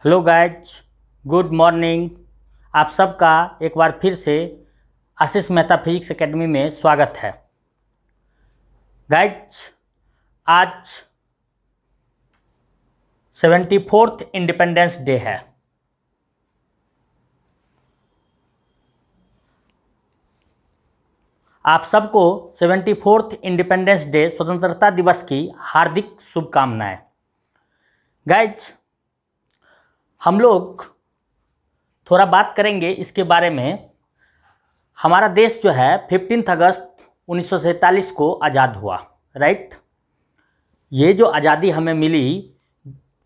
Hello guys, good morning. आप सबका एक बार फिर से आशीष मेहता फिजिक्स एकेडमी में स्वागत है। गाइज, आज 74th इंडिपेंडेंस डे है। आप सबको 74th इंडिपेंडेंस डे स्वतंत्रता दिवस की हार्दिक शुभकामनाएं। गाइज, हम लोग थोड़ा बात करेंगे इसके बारे में। हमारा देश जो है 15 अगस्त 1947 को आज़ाद हुआ, राइट। ये जो आज़ादी हमें मिली,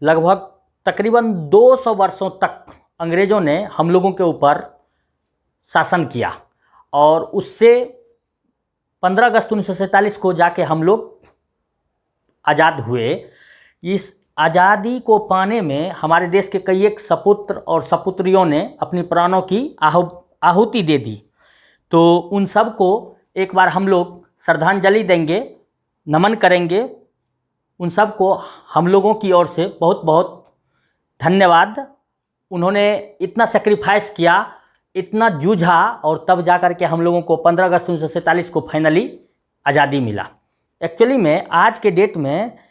लगभग तकरीबन 200 वर्षों तक अंग्रेज़ों ने हम लोगों के ऊपर शासन किया और उससे 15 अगस्त 1947 को जाके हम लोग आज़ाद हुए। इस आज़ादी को पाने में हमारे देश के कई एक सपुत्र और सपुत्रियों ने अपनी प्राणों की आहुति दे दी। तो उन सब को एक बार हम लोग श्रद्धांजलि देंगे, नमन करेंगे। उन सब को हम लोगों की ओर से बहुत बहुत धन्यवाद। उन्होंने इतना सेक्रीफाइस किया, इतना जूझा और तब जा कर के हम लोगों को 15 अगस्त 1947 को फाइनली आज़ादी मिला। एक्चुअली में आज के डेट में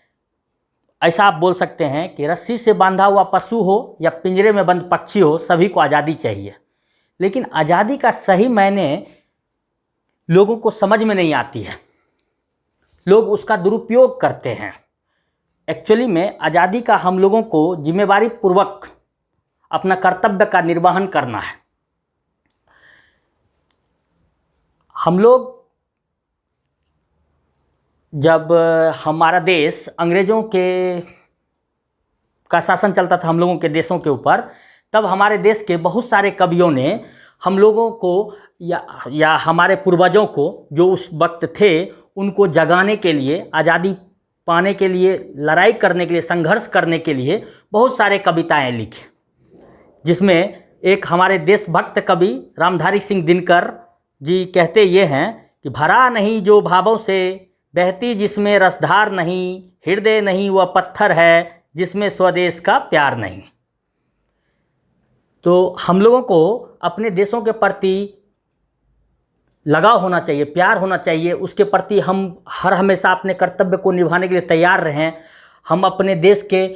ऐसा आप बोल सकते हैं कि रस्सी से बांधा हुआ पशु हो या पिंजरे में बंद पक्षी हो, सभी को आज़ादी चाहिए। लेकिन आज़ादी का सही मायने लोगों को समझ में नहीं आती है, लोग उसका दुरुपयोग करते हैं। एक्चुअली में आज़ादी का हम लोगों को जिम्मेदारी पूर्वक अपना कर्तव्य का निर्वहन करना है। हम लोग जब हमारा देश अंग्रेज़ों का शासन चलता था हम लोगों के देशों के ऊपर, तब हमारे देश के बहुत सारे कवियों ने हम लोगों को या हमारे पूर्वजों को जो उस वक्त थे उनको जगाने के लिए, आज़ादी पाने के लिए, लड़ाई करने के लिए, संघर्ष करने के लिए बहुत सारे कविताएं लिखी। जिसमें एक हमारे देशभक्त कवि रामधारी सिंह दिनकर जी कहते ये हैं कि भरा नहीं जो भावों से, बहती जिसमें रसधार नहीं, हृदय नहीं वह पत्थर है जिसमें स्वदेश का प्यार नहीं। तो हम लोगों को अपने देशों के प्रति लगाव होना चाहिए, प्यार होना चाहिए। उसके प्रति हम हर हमेशा अपने कर्तव्य को निभाने के लिए तैयार रहें। हम अपने देश के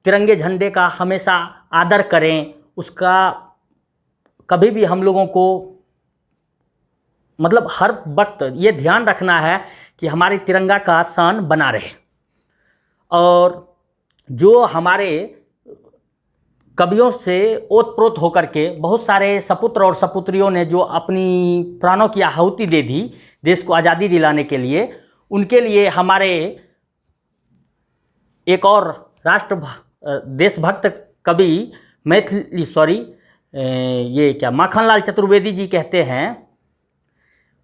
तिरंगे झंडे का हमेशा आदर करें। उसका कभी भी हम लोगों को मतलब हर वक्त ये ध्यान रखना है कि हमारे तिरंगा का शान बना रहे। और जो हमारे कवियों से ओतप्रोत होकर के बहुत सारे सपुत्र और सपुत्रियों ने जो अपनी प्राणों की आहुति दे दी देश को आज़ादी दिलाने के लिए, उनके लिए हमारे एक और देशभक्त कवि माखनलाल चतुर्वेदी जी कहते हैं,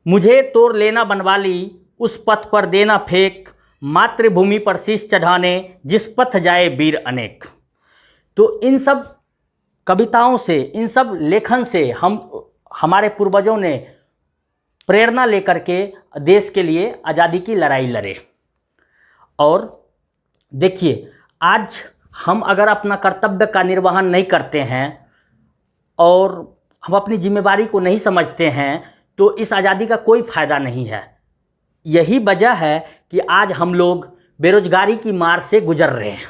मुझे तोड़ लेना बनवाली उस पथ पर देना फेंक, मातृभूमि पर शीश चढ़ाने जिस पथ जाए वीर अनेक। तो इन सब कविताओं से, इन सब लेखन से हमारे पूर्वजों ने प्रेरणा लेकर के देश के लिए आज़ादी की लड़ाई लड़े। और देखिए, आज हम अगर अपना कर्तव्य का निर्वहन नहीं करते हैं और हम अपनी जिम्मेदारी को नहीं समझते हैं तो इस आज़ादी का कोई फ़ायदा नहीं है। यही वजह है कि आज हम लोग बेरोजगारी की मार से गुजर रहे हैं,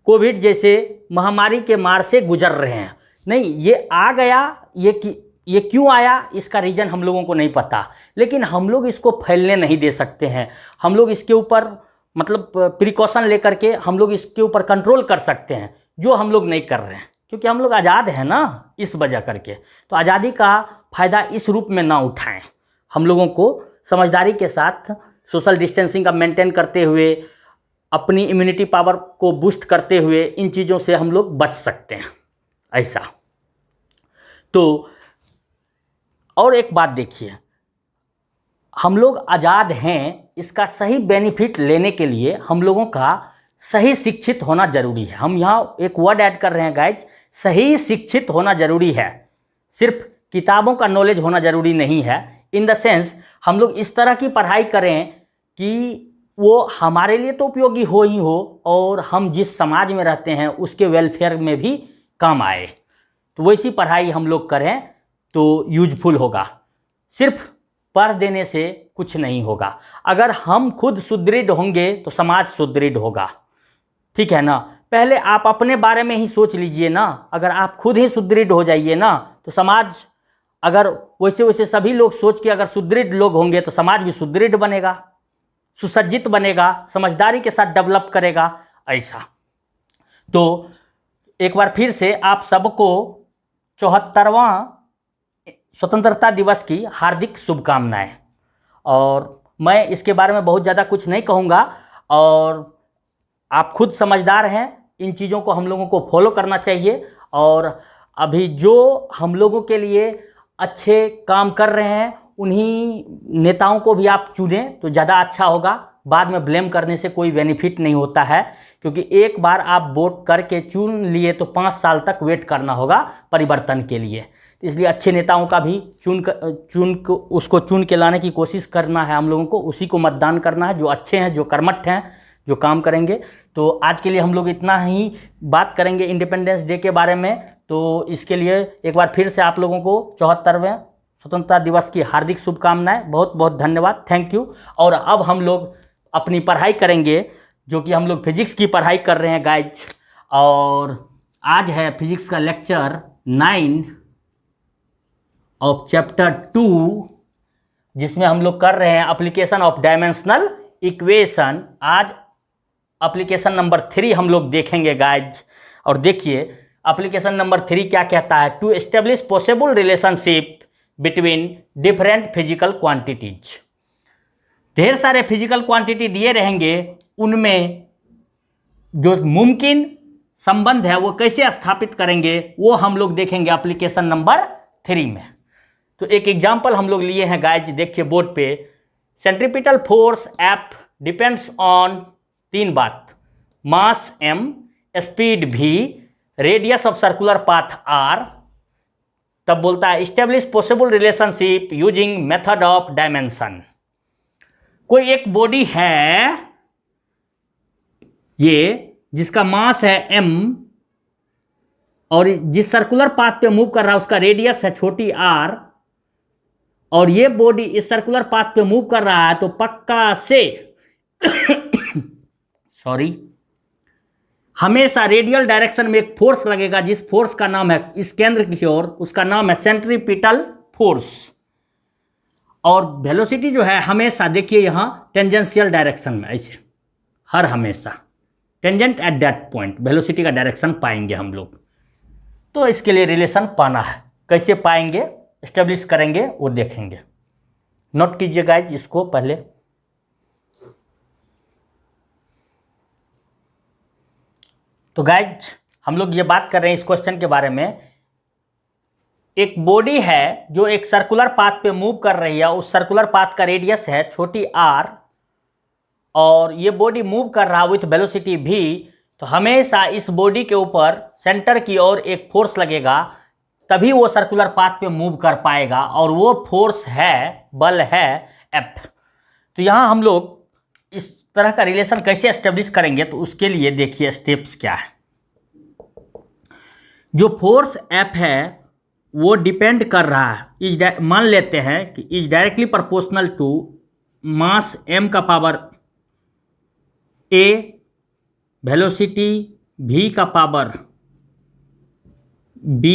कोविड जैसे महामारी के मार से गुजर रहे हैं। नहीं, ये आ गया, ये क्यों आया, इसका रीज़न हम लोगों को नहीं पता, लेकिन हम लोग इसको फैलने नहीं दे सकते हैं। हम लोग इसके ऊपर मतलब प्रिकॉशन लेकर के हम लोग इसके ऊपर कंट्रोल कर सकते हैं, जो हम लोग नहीं कर रहे हैं, क्योंकि हम लोग आज़ाद हैं ना, इस वजह करके। तो आज़ादी का फ़ायदा इस रूप में ना उठाएं। हम लोगों को समझदारी के साथ सोशल डिस्टेंसिंग का मेंटेन करते हुए, अपनी इम्यूनिटी पावर को बूस्ट करते हुए इन चीज़ों से हम लोग बच सकते हैं। ऐसा तो और एक बात देखिए, हम लोग आज़ाद हैं, इसका सही बेनिफिट लेने के लिए हम लोगों का सही शिक्षित होना जरूरी है। हम यहाँ एक वर्ड ऐड कर रहे हैं गाइज, सही शिक्षित होना जरूरी है। सिर्फ किताबों का नॉलेज होना जरूरी नहीं है। इन द सेंस हम लोग इस तरह की पढ़ाई करें कि वो हमारे लिए तो उपयोगी हो ही हो, और हम जिस समाज में रहते हैं उसके वेलफेयर में भी काम आए। तो वैसी पढ़ाई हम लोग करें तो यूजफुल होगा। सिर्फ पढ़ देने से कुछ नहीं होगा। अगर हम खुद सुदृढ़ होंगे तो समाज सुदृढ़ होगा। ठीक है ना। पहले आप अपने बारे में ही सोच लीजिए ना। अगर आप खुद ही सुदृढ़ हो जाइए ना तो समाज, अगर वैसे वैसे सभी लोग सोच के अगर सुदृढ़ लोग होंगे तो समाज भी सुदृढ़ बनेगा, सुसज्जित बनेगा, समझदारी के साथ डेवलप करेगा। ऐसा तो एक बार फिर से आप सबको 74वां स्वतंत्रता दिवस की हार्दिक शुभकामनाएं। और मैं इसके बारे में बहुत ज़्यादा कुछ नहीं कहूँगा, और आप खुद समझदार हैं। इन चीज़ों को हम लोगों को फॉलो करना चाहिए। और अभी जो हम लोगों के लिए अच्छे काम कर रहे हैं उन्हीं नेताओं को भी आप चुनें तो ज़्यादा अच्छा होगा। बाद में ब्लेम करने से कोई बेनिफिट नहीं होता है, क्योंकि एक बार आप वोट करके चुन लिए तो 5 साल तक वेट करना होगा परिवर्तन के लिए। इसलिए अच्छे नेताओं का भी उसको चुन के लाने की कोशिश करना है हम लोगों को। उसी को मतदान करना है जो अच्छे हैं, जो कर्मठ हैं, जो काम करेंगे। तो आज के लिए हम लोग इतना ही बात करेंगे इंडिपेंडेंस डे के बारे में। तो इसके लिए एक बार फिर से आप लोगों को 74वें स्वतंत्रता दिवस की हार्दिक शुभकामनाएं। बहुत बहुत धन्यवाद, थैंक यू। और अब हम लोग अपनी पढ़ाई करेंगे, जो कि हम लोग फिजिक्स की पढ़ाई कर रहे हैं गाइज। और आज है फिजिक्स का लेक्चर 9 ऑफ चैप्टर 2, जिसमें हम लोग कर रहे हैं एप्लीकेशन ऑफ डायमेंशनल इक्वेशन। आज एप्लीकेशन नंबर 3 हम लोग देखेंगे गाइज। और देखिए एप्लीकेशन नंबर 3 क्या कहता है। To establish possible relationship between different physical quantities. ढेर सारे फिजिकल क्वांटिटी दिए रहेंगे, उनमें जो मुमकिन संबंध है वो कैसे स्थापित करेंगे वो हम लोग देखेंगे एप्लीकेशन नंबर 3 में। तो एक एग्जांपल हम लोग लिए हैं गाइज, देखिए बोर्ड पे। Centripetal force F depends on 3 बात, मास m, speed v, radius of circular path r। तब बोलता है establish possible relationship using method of dimension. कोई एक बॉडी है ये, जिसका मास है m और जिस सर्कुलर पाथ पे मूव कर रहा है उसका रेडियस है छोटी r, और ये बॉडी इस सर्कुलर पाथ पे मूव कर रहा है, तो पक्का से सॉरी हमेशा रेडियल डायरेक्शन में एक फोर्स लगेगा, जिस फोर्स का नाम है इस केंद्र की ओर, उसका नाम है सेंट्रीपिटल फोर्स। और वेलोसिटी जो है हमेशा देखिए यहाँ टेंजेंशियल डायरेक्शन में, ऐसे हर हमेशा tangent at that point velocity का डायरेक्शन पाएंगे हम लोग। तो इसके लिए रिलेशन पाना है, कैसे पाएंगे, एस्टेब्लिश करेंगे, वो देखेंगे। नोट कीजिए गाइज इसको पहले। तो गाइज हम लोग ये बात कर रहे हैं इस क्वेश्चन के बारे में। एक बॉडी है जो एक सर्कुलर पाथ पे मूव कर रही है, उस सर्कुलर पाथ का रेडियस है छोटी r, और ये बॉडी मूव कर रहा है विथ वेलोसिटी v। तो हमेशा इस बॉडी के ऊपर सेंटर की ओर एक फोर्स लगेगा, तभी वो सर्कुलर पाथ पे मूव कर पाएगा, और वो फोर्स है, बल है F। तो यहाँ हम लोग इस तरह का रिलेशन कैसे एस्टेब्लिश करेंगे, तो उसके लिए देखिए स्टेप्स क्या है। जो फोर्स F है वो डिपेंड कर रहा है, मान लेते हैं कि is directly proportional to mass m का पावर a, वेलोसिटी v का power b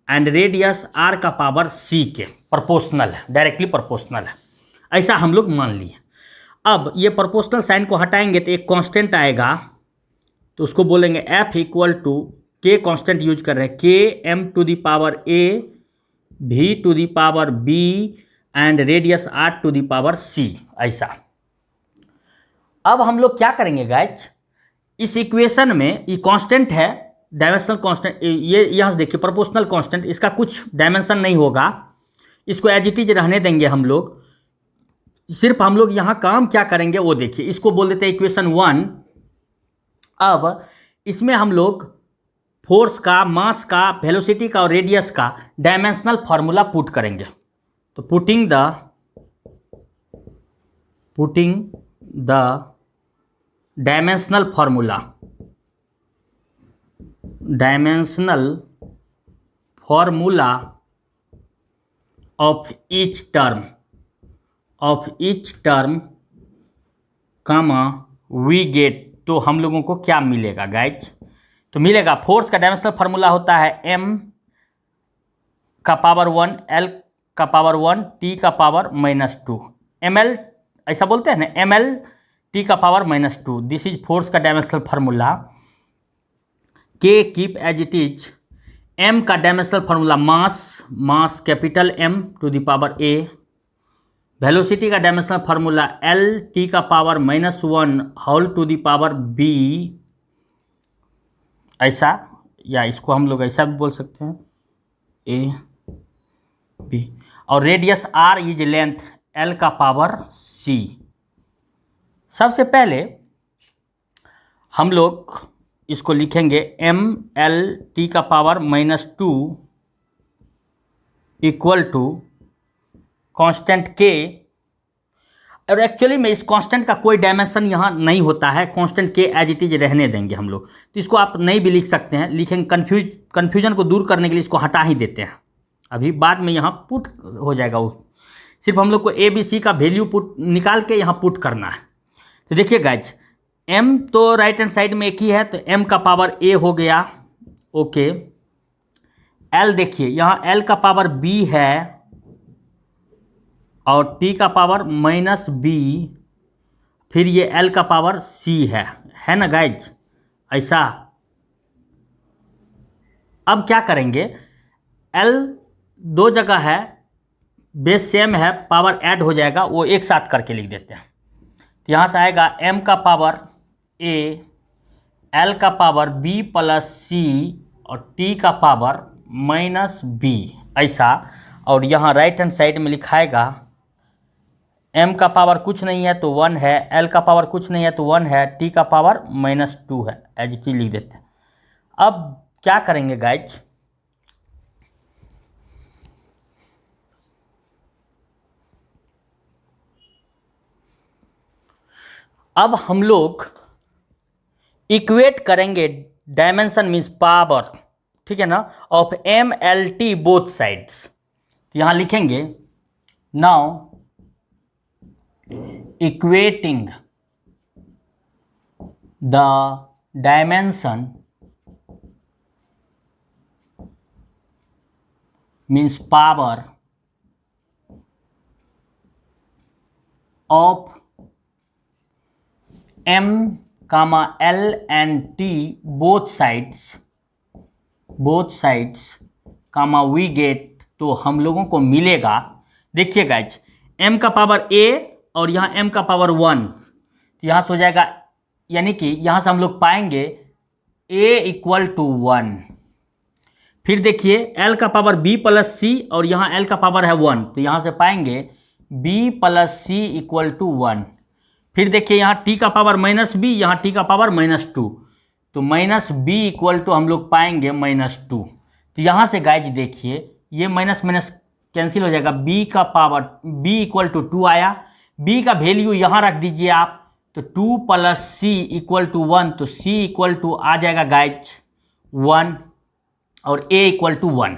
and radius r का पावर c के प्रोपोर्शनल है, डायरेक्टली प्रोपोर्शनल है। ऐसा हम लोग मान लिए। अब ये प्रोपोर्शनल साइन को हटाएंगे तो एक कांस्टेंट आएगा, तो उसको बोलेंगे F equal to K, constant use कर रहे हैं, K m to the power a, v to the power b and radius r to the power c। ऐसा अब हम लोग क्या करेंगे गाइज, इस इक्वेशन में ये कांस्टेंट है, डायमेंशनल कांस्टेंट, ये यहाँ से देखिए प्रोपोर्शनल कांस्टेंट, इसका कुछ डायमेंशन नहीं होगा, इसको एज इट इज रहने देंगे हम लोग। सिर्फ हम लोग यहाँ काम क्या करेंगे वो देखिए, इसको बोल देते हैं इक्वेशन 1। अब इसमें हम लोग फोर्स का, मास का, वेलोसिटी का और रेडियस का डायमेंशनल फार्मूला पुट करेंगे। तो putting the dimensional formula of each term comma we get, तो हम लोगों को क्या मिलेगा गाइज? तो मिलेगा, फोर्स का डायमेंशनल फार्मूला होता है m का पावर 1 l का पावर 1 t का पावर -2 ml, ऐसा बोलते हैं ना, ml t का पावर -2। दिस इज फोर्स का dimensional formula. k keep as it is. m का dimensional formula mass capital M to the power a। Velocity का डायमेंशनल फार्मूला L t का power -1 whole to the power b, ऐसा, या इसको हम लोग ऐसा भी बोल सकते हैं a b। और radius r is length L का पावर c। सबसे पहले हम लोग इसको लिखेंगे ml t का power -2 equal to constant k। और एक्चुअली में इस कांस्टेंट का कोई डायमेंशन यहाँ नहीं होता है, constant k as it is रहने देंगे हम लोग। तो इसको आप नहीं भी लिख सकते हैं, लिखेंगे कन्फ्यूजन को दूर करने के लिए इसको हटा ही देते हैं। अभी बाद में यहाँ पुट हो जाएगा, वो सिर्फ हम लोग को a b c का वैल्यू पुट निकाल के यहाँ पुट करना है। तो देखिए गाइज, m तो राइट हैंड साइड में एक ही है, तो m का पावर a हो गया, ओके। l देखिए यहाँ l का पावर b है और t का पावर -b, फिर ये l का पावर c है ना गाइज, ऐसा। अब क्या करेंगे, l दो जगह है, बेस सेम है, पावर ऐड हो जाएगा, वो एक साथ करके लिख देते हैं। तो यहाँ से आएगा m का पावर a, l का पावर b प्लस c और t का पावर -b, ऐसा। और यहाँ राइट हैंड साइड में लिखाएगा m का पावर कुछ नहीं है तो 1 है, l का पावर कुछ नहीं है तो 1 है, t का पावर -2 है, एज इट इज लिख देते हैं। अब क्या करेंगे गाइज, अब हम लोग इक्वेट करेंगे डायमेंशन मीन्स पावर, ठीक है ना, ऑफ mlt बोथ साइड्स। तो यहाँ लिखेंगे now equating the dimension means power of m, l and t both sides we get, तो हम लोगों को मिलेगा, देखिए गाइज, m का पावर a और यहाँ m का पावर 1, तो यहाँ से हो जाएगा, यानी कि यहाँ से हम लोग पाएंगे a इक्वल टू 1। फिर देखिए l का पावर b प्लस c और यहाँ l का पावर है 1, तो यहाँ से पाएंगे b plus c equal to 1। फिर देखिए यहाँ t का पावर -b, यहाँ t का पावर -2, तो -b इक्वल टू हम लोग पाएंगे -2। तो यहाँ से गाइज देखिए ये माइनस माइनस कैंसिल हो जाएगा, b का पावर b इक्वल टू 2 आया, b का वैल्यू यहाँ रख दीजिए आप, तो 2 प्लस c इक्वल टू 1, तो c इक्वल टू आ जाएगा गाइज 1 और a इक्वल टू 1।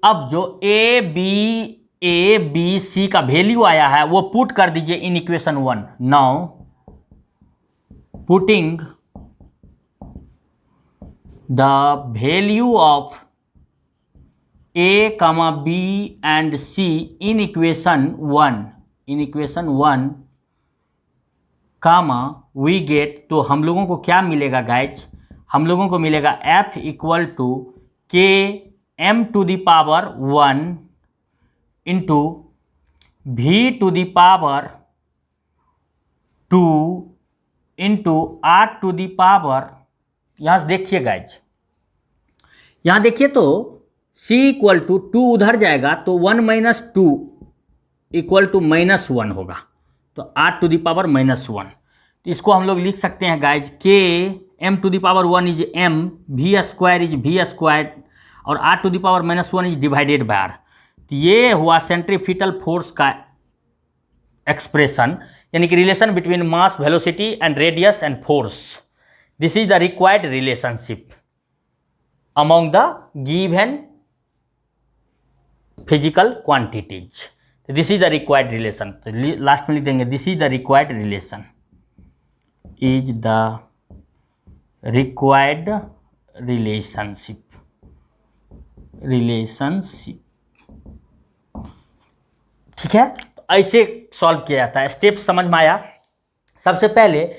अब जो a b c का वैल्यू आया है वो पुट कर दीजिए in equation 1। Now putting the value of a, b and c in equation 1 comma we get, तो हम लोगों को क्या मिलेगा गाइज, हम लोगों को मिलेगा f equal to k m to the power 1 into v to the power 2 into r to the power, यहाँ से देखिए गाइज, यहाँ देखिए तो c इक्वल टू 2 उधर जाएगा तो 1 माइनस 2 इक्वल टू -1 होगा, तो r टू द पावर -1। तो इसको हम लोग लिख सकते हैं guys, k m to the power 1 is m, v square is v square और r to the power -1 is divided by r। तो ये हुआ सेंट्रीफ्यूगल फोर्स का एक्सप्रेशन यानी कि relation between mass, velocity and radius and force. This is the required relationship among the given physical quantities. This is the required relation. तो last में लिख देंगे this is the required relation, is the required relationship. ठीक है, तो ऐसे solve किया जाता है। स्टेप समझ में आया। सबसे पहले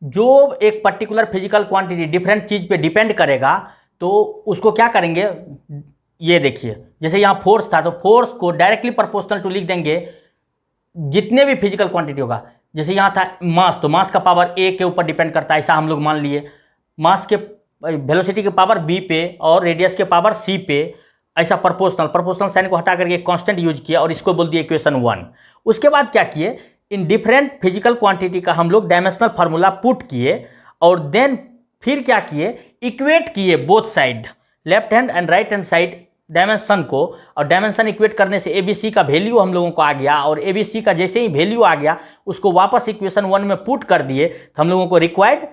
जो एक पर्टिकुलर फिजिकल क्वांटिटी डिफरेंट चीज पे डिपेंड करेगा तो उसको क्या करेंगे, ये देखिए जैसे यहाँ फोर्स था तो फोर्स को डायरेक्टली प्रोपोर्शनल टू लिख देंगे जितने भी फिजिकल क्वांटिटी होगा। जैसे यहाँ था मास, तो मास का पावर ए के ऊपर डिपेंड करता है, ऐसा हम लोग मान लिए। मास के वेलोसिटी के पावर बी पे और रेडियस के पावर सी पे, ऐसा प्रोपोर्शनल साइन को हटा करके कांस्टेंट यूज किया और इसको बोल दिया इक्वेशन 1। उसके बाद क्या किए, इन डिफरेंट फिजिकल क्वांटिटी का हम लोग डायमेंशनल फार्मूला पुट किए और देन फिर क्या किए, इक्वेट किए both side, left hand and right hand side dimension को, और डायमेंशन इक्वेट करने से एबीसी का वैल्यू हम लोगों को आ गया, और एबीसी का जैसे ही वैल्यू आ गया उसको वापस इक्वेशन 1 में पुट कर दिए तो हम लोगों को रिक्वायर्ड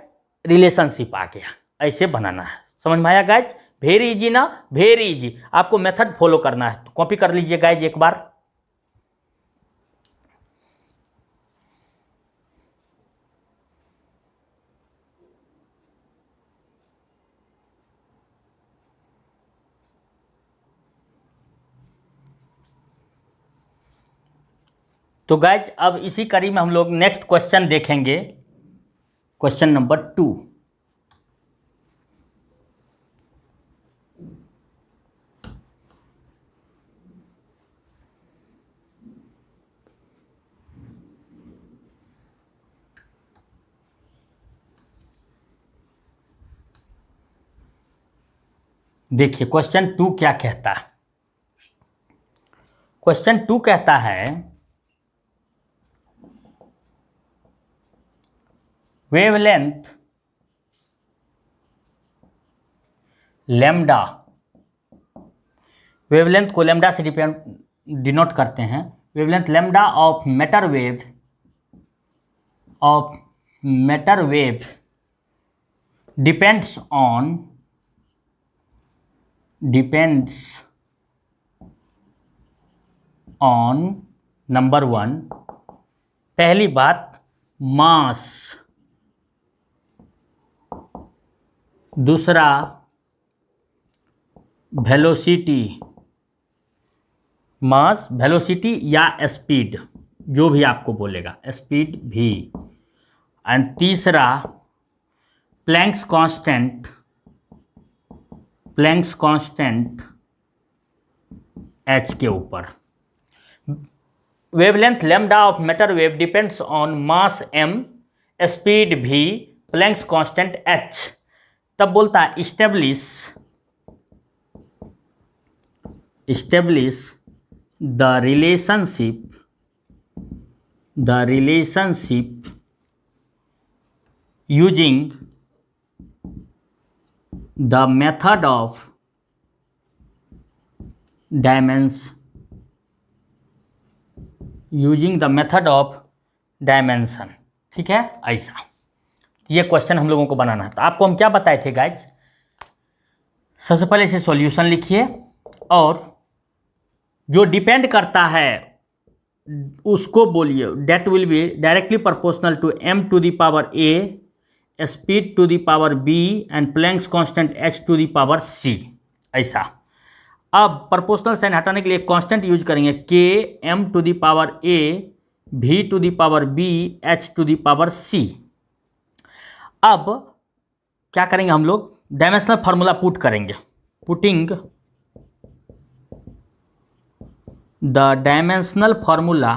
रिलेशनशिप आ गया। ऐसे बनाना है। समझ में आया गाइज? वेरी इजी ना, वेरी इजी। आपको मेथड फॉलो करना है तो कॉपी कर लीजिए गाइज एक बार। तो गाइज अब इसी कड़ी में हम लोग नेक्स्ट क्वेश्चन देखेंगे, क्वेश्चन नंबर 2। देखिए क्वेश्चन 2 क्या कहता है। क्वेश्चन 2 कहता है वेवलेंथ लैम्डा, वेवलेंथ को लैम्डा से डिनोट करते हैं। Wavelength lambda of matter wave depends on number 1, पहली बात मास, दूसरा वेलोसिटी, मास वेलोसिटी या स्पीड जो भी आपको बोलेगा, स्पीड भी, एंड तीसरा प्लैंक्स कांस्टेंट एच के ऊपर। Wavelength lambda of matter wave depends on mass m, speed v, planks constant h। तब बोलता है establish the relationship using the method of dimension. ठीक है, ऐसा ये क्वेश्चन हम लोगों को बनाना है। तो आपको हम क्या बताए थे गाइज, सबसे पहले इसे सॉल्यूशन लिखिए और जो डिपेंड करता है उसको बोलिए that will be directly proportional to m to the power a, speed to the power b and Planck's constant h to the power c। ऐसा अब प्रोपोर्शनल साइन हटाने के लिए कांस्टेंट यूज करेंगे k m to the power a, v to the power b, h to the power c। अब क्या करेंगे हम लोग, डायमेंशनल फार्मूला पुट करेंगे। Putting the dimensional formula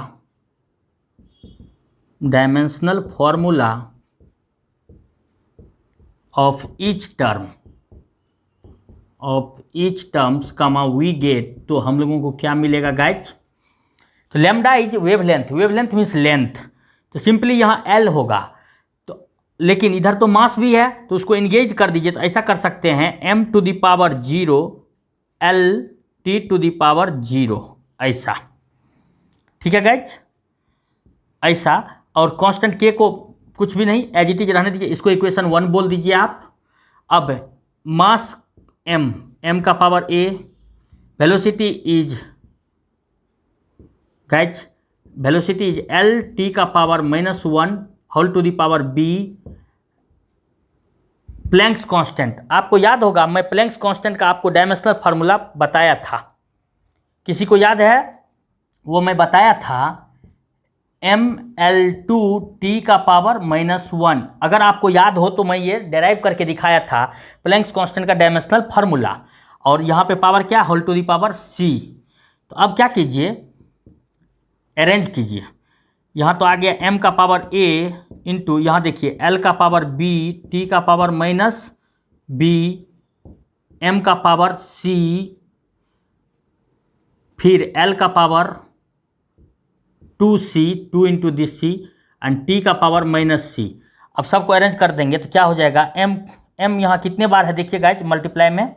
of each terms कमा वी गेट, तो हम लोगों को क्या मिलेगा गाइज, तो lambda is wavelength means length, तो सिंपली यहाँ L होगा। तो लेकिन इधर तो मास भी है तो उसको एंगेज कर दीजिए। तो ऐसा कर सकते हैं m to the power 0 L t to the power 0, ऐसा। ठीक है गाइज, ऐसा। और कांस्टेंट के को कुछ भी नहीं, एज इट इज रहने दीजिए, इसको इक्वेशन 1 बोल दीजिए आप। अब मास m का power a, velocity is guys velocity is l t का power -1 whole to the power b। Planck's constant आपको याद होगा, मैं प्लैंक्स कांस्टेंट का आपको डायमेंशनल फार्मूला बताया था, किसी को याद है? वो मैं बताया था ml2t का पावर -1। अगर आपको याद हो तो मैं ये डेराइव करके दिखाया था प्लैंक्स कांस्टेंट का डायमेंशनल फार्मूला, और यहाँ पे पावर क्या, whole to the power c। तो अब क्या कीजिए, अरेंज कीजिए। यहाँ तो आ गया m का पावर a इंटू, यहाँ देखिए l का पावर b, t का पावर -b, m का पावर c, फिर l का power 2c, 2 into this c, and t का पावर -c। अब सबको अरेंज कर देंगे तो क्या हो जाएगा, m यहाँ कितने बार है देखिए गाइज, मल्टीप्लाई में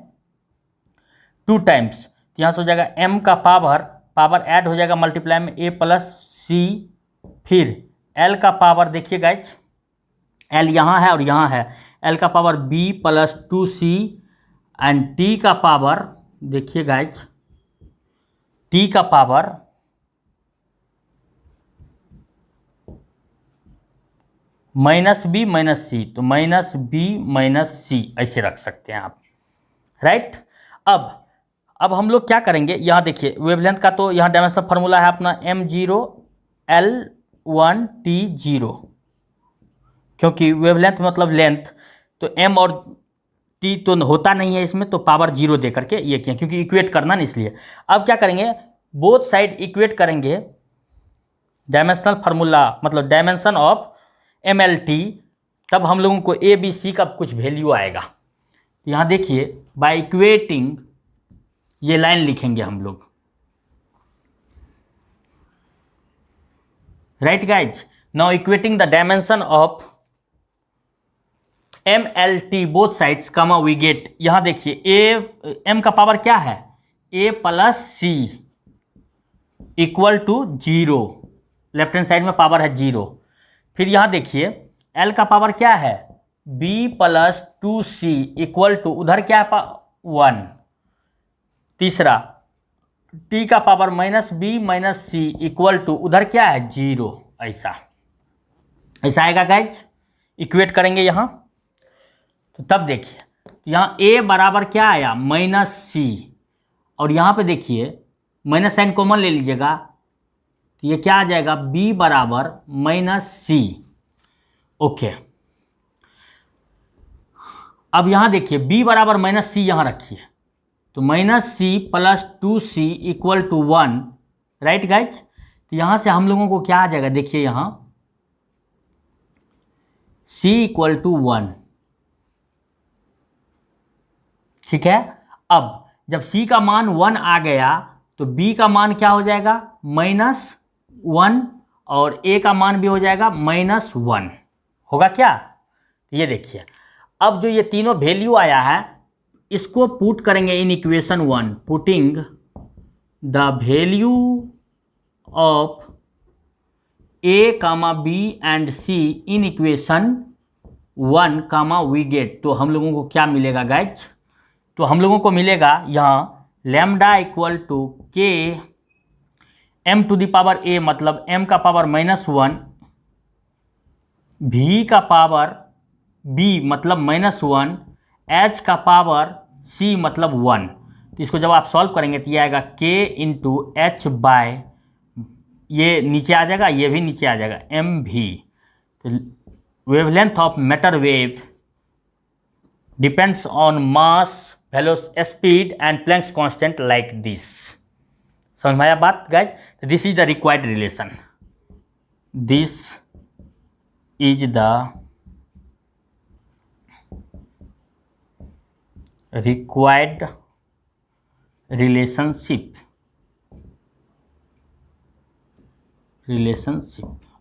2 टाइम्स, तो यहाँ से हो जाएगा m का पावर ऐड हो जाएगा मल्टीप्लाई में a प्लस c, फिर l का पावर देखिए गाइज, l यहाँ है और यहाँ है, l का power b plus 2c, and t का पावर देखिए गाइज, t का पावर -b-c, तो -b-c ऐसे रख सकते हैं आप, राइट। अब हम लोग क्या करेंगे, यहाँ देखिए वेवलेंथ का तो यहाँ डायमेंशनल फार्मूला है अपना m0 l1 t0, क्योंकि वेवलेंथ मतलब लेंथ, तो m और t तो होता नहीं है इसमें, तो पावर 0 दे करके ये किया, क्योंकि इक्वेट करना ना इसलिए। अब क्या करेंगे, बोथ साइड इक्वेट करेंगे, डायमेंशनल फार्मूला मतलब डायमेंशन ऑफ MLT, तब हम लोगों को ए बी सी का कुछ वैल्यू आएगा। तो यहाँ देखिए बाय इक्वेटिंग ये लाइन लिखेंगे हम लोग, right guys. Now equating the dimension of MLT both sides comma we get, यहाँ देखिए m का पावर क्या है, a plus c equal to 0, left hand side में पावर है 0। फिर यहाँ देखिए l का पावर क्या है, b plus 2c equal to, उधर क्या है 1। तीसरा t का पावर -b-c इक्वल टू, उधर क्या है 0, ऐसा आएगा गाइज। इक्वेट करेंगे यहाँ, तो तब देखिए यहाँ a बराबर क्या आया -c, और यहाँ पे देखिए माइनस साइन कॉमन ले लीजिएगा, तो ये क्या आ जाएगा, b बराबर -c। ओके, अब यहाँ देखिए b बराबर -c यहाँ रखिए, तो -c plus 2c equal to 1, right guys. तो यहाँ से हम लोगों को क्या आ जाएगा, देखिए यहाँ c इक्वल टू 1, ठीक है। अब जब c का मान 1 आ गया तो b का मान क्या हो जाएगा, -1, और a का मान भी हो जाएगा -1, होगा क्या। ये देखिए अब जो ये तीनों वैल्यू आया है इसको पुट करेंगे in equation 1, putting the value of a, b and c in equation 1, we get. तो हम लोगों को क्या मिलेगा गाइज, तो हम लोगों को मिलेगा यहाँ lambda equal to k m to the power a मतलब m का पावर -1, v का पावर b मतलब -1, h का पावर c मतलब 1। तो इसको जब आप सॉल्व करेंगे तो ये आएगा k इंटू एच बाय, ये नीचे आ जाएगा, ये भी नीचे आ जाएगा, mv। तो wavelength of matter wave depends on mass, velocity, speed and Planck's constant like this. समझ में आया बात guys. This is the required relation, this is the required relationship,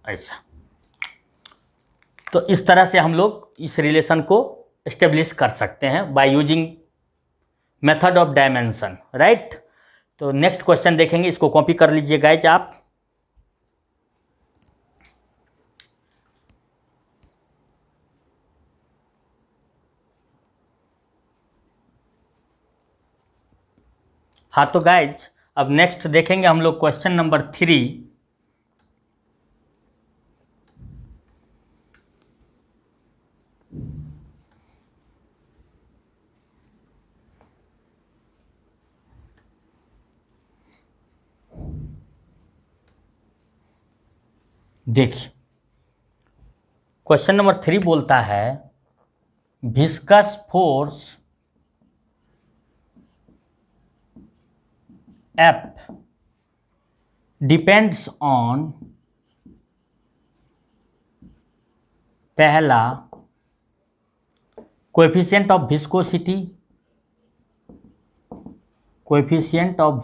ऐसा। तो इस तरह से हम लोग इस रिलेशन को एस्टेब्लिश कर सकते हैं by using method of dimension, right. तो नेक्स्ट क्वेश्चन देखेंगे, इसको कॉपी कर लीजिए गाइज आप। हाँ तो गाइज अब नेक्स्ट देखेंगे हम लोग क्वेश्चन नंबर 3। देखिए क्वेश्चन नंबर 3 बोलता है viscous force F depends on पहला कोएफिशिएंट ऑफ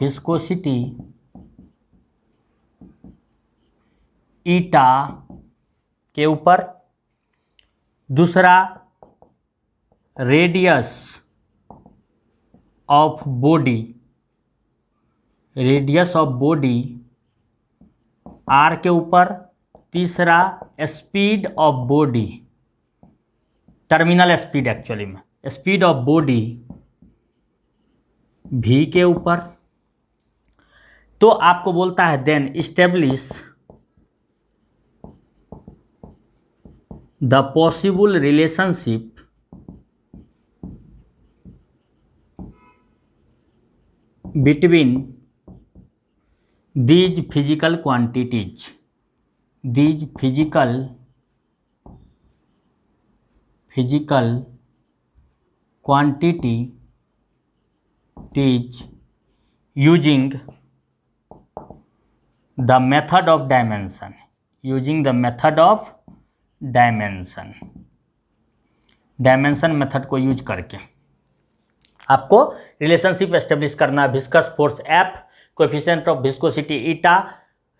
विस्कोसिटी ईटा के ऊपर, दूसरा रेडियस ऑफ बॉडी आर के ऊपर, तीसरा speed of body, terminal speed actually में स्पीड ऑफ बॉडी भी के ऊपर। तो आपको बोलता है then establish the possible relationship between these physical quantities, using the method of dimension, dimension method को यूज करके आपको रिलेशनशिप एस्टेब्लिश करना है। Viscous force F, coefficient of viscosity eta,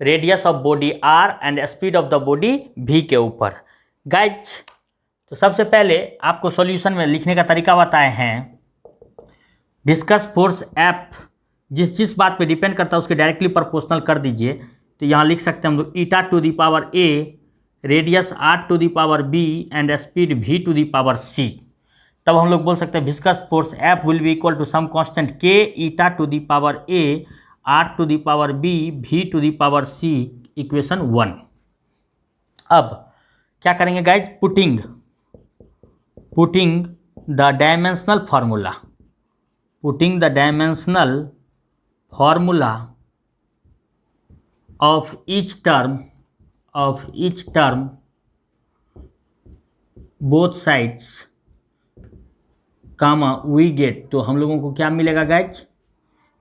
radius of body R and speed of the body V के ऊपर। Guys तो सबसे पहले आपको सॉल्यूशन में लिखने का तरीका बताए हैं। विस्कस फोर्स F जिस बात पे डिपेंड करता है उसके डायरेक्टली प्रोपोर्शनल कर दीजिए। तो यहाँ लिख सकते हैं हम लोग eta to the power A, radius R to the power B and speed V to the power C। तब हम लोग बोल सकते हैं viscous force F will be equal to some constant K eta to the power A, R to the power B, V to the power C, equation 1। अब क्या करेंगे guys, putting the dimensional formula of each term both sides comma we get. तो हम लोगों को क्या मिलेगा guys,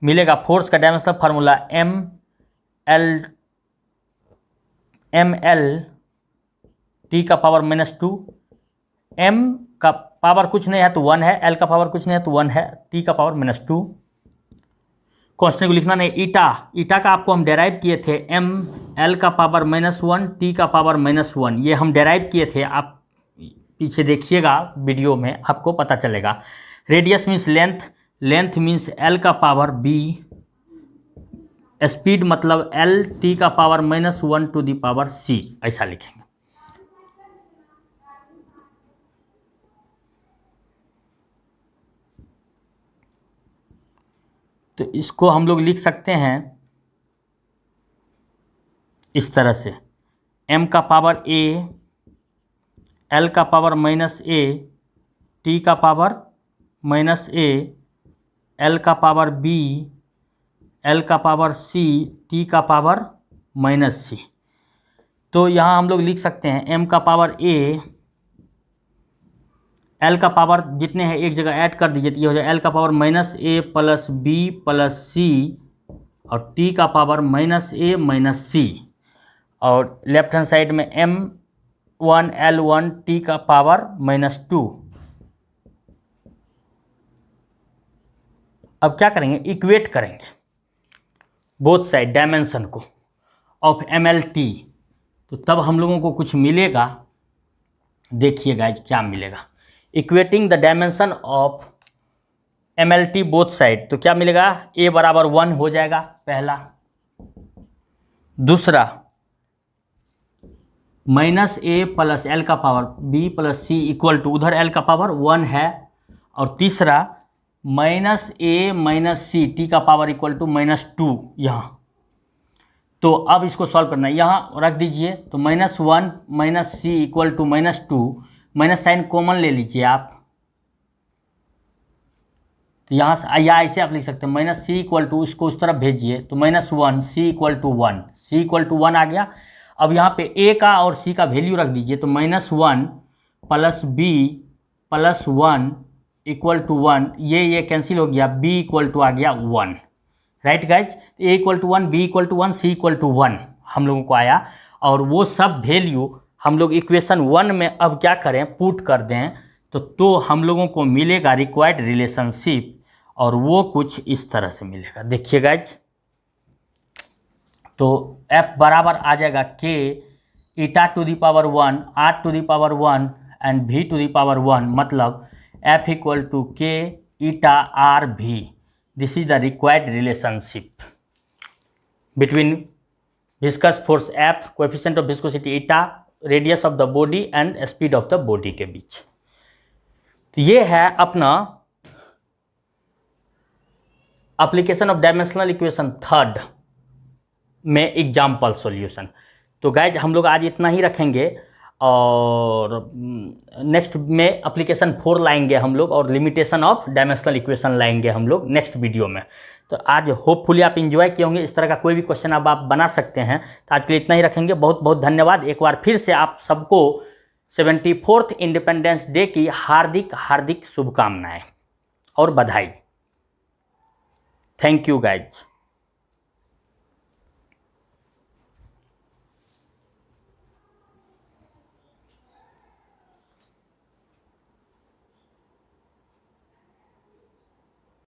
मिलेगा फोर्स का डायमेंशनल फार्मूला ml t का पावर -2, m का पावर कुछ नहीं है तो 1 है, l का पावर कुछ नहीं है तो 1 है, t का पावर -2। कांस्टेंट को लिखना नहीं। ईटा का आपको हम डेराइव किए थे m l का पावर -1, t का पावर -1, ये हम डेराइव किए थे। आप पीछे देखिएगा वीडियो में आपको पता चलेगा। Radius means length means l का पावर b, स्पीड मतलब l, t का power -1 to the power c, ऐसा लिखेंगे। तो इसको हम लोग लिख सकते हैं इस तरह से, m का पावर a, l का पावर -a, t का पावर -a, l का पावर b, l का पावर c, t का पावर -c। तो यहाँ हम लोग लिख सकते हैं m का पावर a, l का पावर जितने हैं एक जगह ऐड कर दीजिए तो ये हो जाए l का power -a plus b plus c, और t का पावर -a -c, और लेफ्ट हैंड साइड में m1 l1 t का पावर -2। अब क्या करेंगे, इक्वेट करेंगे बोथ साइड डायमेंशन को ऑफ mlt। तो तब हम लोगों को कुछ मिलेगा, देखिएगा क्या मिलेगा। Equating the dimension of mlt both side, तो क्या मिलेगा, a बराबर 1 हो जाएगा पहला, दूसरा -a प्लस l का power b plus c equal to, उधर l का पावर 1 है, और तीसरा minus A minus C T का पावर इक्वल टू -2 यहाँ। तो अब इसको सॉल्व करना है, यहाँ रख दीजिए। तो -1 minus C equal to -2, minus sign common ले लीजिए आप। तो यहाँ से या ऐसे आप लिख सकते हैं माइनस सी इक्वल टू, इसको उस तरफ भेजिए तो -1 C equal to 1, C equal to 1 आ गया। अब यहाँ पे ए का और सी का वैल्यू रख दीजिए। तो -1 plus B plus 1 equal to 1, ये कैंसिल हो गया, b इक्वल टू आ गया 1। Right guys, A equal to 1, B equal to 1, C equal to 1 हम लोगों को आया। और वो सब वैल्यू हम लोग इक्वेशन 1 में अब क्या करें, पुट कर दें तो हम लोगों को मिलेगा रिक्वायर्ड रिलेशनशिप, और वो कुछ इस तरह से मिलेगा। देखिए गाइज, तो f बराबर आ जाएगा k eta to the power 1 r to the power 1 and v to the power 1, मतलब f equal to k eta r v। This is the required relationship between viscous force f, coefficient of viscosity eta, radius of the body and speed of the body के बीच। तो ये है अपना application of dimensional equation 3 में example solution. तो guys हम लोग आज इतना ही रखेंगे, और नेक्स्ट में एप्लीकेशन 4 लाएंगे हम लोग, और लिमिटेशन ऑफ डायमेंशनल इक्वेशन लाएंगे हम लोग नेक्स्ट वीडियो में। तो आज होपफुली आप एंजॉय किए होंगे। इस तरह का कोई भी क्वेश्चन अब आप बना सकते हैं। तो आज के लिए इतना ही रखेंगे। बहुत बहुत धन्यवाद। एक बार फिर से आप सबको 74th इंडिपेंडेंस डे की हार्दिक हार्दिक शुभकामनाएं और बधाई। Thank you guys.